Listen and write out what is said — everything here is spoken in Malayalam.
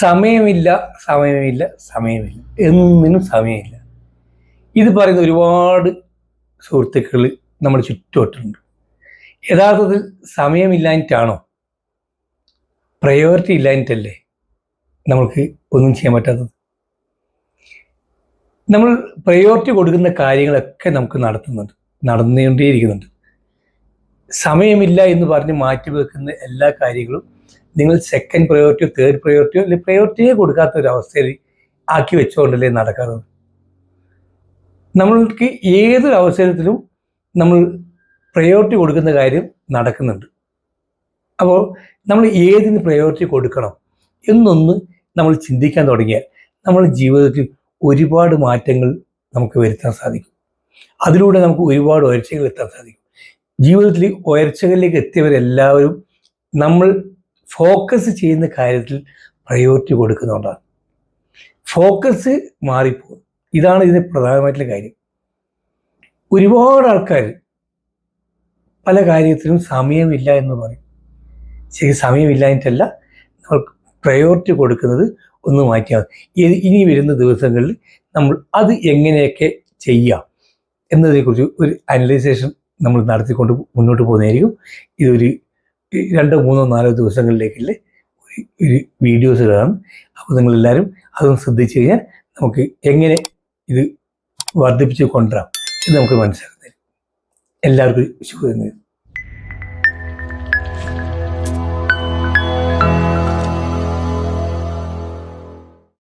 സമയമില്ല സമയമില്ല സമയമില്ല, എന്തിനും സമയമില്ല. ഇത് പറയുന്ന ഒരുപാട് സുഹൃത്തുക്കൾ നമ്മുടെ ചുറ്റുവട്ടമുണ്ട്. യഥാർത്ഥത്തിൽ സമയമില്ലാഞ്ഞിട്ടാണോ, പ്രയോറിറ്റി ഇല്ലാഞ്ഞിട്ടല്ലേ നമ്മൾക്ക് ഒന്നും ചെയ്യാൻ പറ്റാത്തത്? നമ്മൾ പ്രയോറിറ്റി കൊടുക്കുന്ന കാര്യങ്ങളൊക്കെ നമുക്ക് നടന്നുകൊണ്ടേയിരിക്കുന്നുണ്ട്. സമയമില്ല എന്ന് പറഞ്ഞ് മാറ്റിവെക്കുന്ന എല്ലാ കാര്യങ്ങളും നിങ്ങൾ സെക്കൻഡ് പ്രയോറിറ്റിയോ തേർഡ് പ്രയോറിറ്റിയോ അല്ലെങ്കിൽ പ്രയോറിറ്റിയെ കൊടുക്കാത്ത ഒരു അവസ്ഥയിൽ ആക്കി വെച്ചുകൊണ്ടല്ലേ നടക്കാറുള്ളത്. നമ്മൾക്ക് ഏതൊരു അവസരത്തിലും നമ്മൾ പ്രയോറിറ്റി കൊടുക്കുന്ന കാര്യം നടക്കുന്നുണ്ട്. അപ്പോൾ നമ്മൾ ഏതിന് പ്രയോറിറ്റി കൊടുക്കണം എന്നൊന്ന് നമ്മൾ ചിന്തിക്കാൻ തുടങ്ങിയാൽ നമ്മുടെ ജീവിതത്തിൽ ഒരുപാട് മാറ്റങ്ങൾ നമുക്ക് വരുത്താൻ സാധിക്കും. അതിലൂടെ നമുക്ക് ഒരുപാട് ഉയർച്ചകൾ എത്താൻ സാധിക്കും. ജീവിതത്തിൽ ഉയർച്ചകളിലേക്ക് എത്തിയവരെല്ലാവരും നമ്മൾ ഫോക്കസ് ചെയ്യുന്ന കാര്യത്തിൽ പ്രയോറിറ്റി കൊടുക്കുന്നതുകൊണ്ടാണ്. ഫോക്കസ് മാറിപ്പോകും. ഇതാണ് ഇതിന് പ്രധാനമായിട്ടുള്ള കാര്യം. ഒരുപാട് ആൾക്കാർ പല കാര്യത്തിലും സമയമില്ല എന്ന് പറയും. ശരി, സമയമില്ലാഞ്ഞിട്ടല്ല, നമ്മൾ പ്രയോറിറ്റി കൊടുക്കുന്നത് ഒന്ന് മാറ്റിയാൽ മതി. ഇനി വരുന്ന ദിവസങ്ങളിൽ നമ്മൾ അത് എങ്ങനെയൊക്കെ ചെയ്യാം എന്നതിനെക്കുറിച്ച് ഒരു അനലൈസേഷൻ നമ്മൾ നടത്തിക്കൊണ്ട് മുന്നോട്ട് പോകുന്നതായിരിക്കും. ഇതൊരു 2, 3, 4 ദിവസങ്ങളിലേക്കുള്ള ഒരു വീഡിയോസുകളാണ്. അപ്പോൾ നിങ്ങളെല്ലാവരും അതൊന്ന് ശ്രദ്ധിച്ചു കഴിഞ്ഞാൽ നമുക്ക് എങ്ങനെ ഇത് വർദ്ധിപ്പിച്ച് കൊണ്ടുവരാം എന്ന് നമുക്ക് മനസ്സിലാക്കുന്നത്. എല്ലാവർക്കും ശുഭദിനം.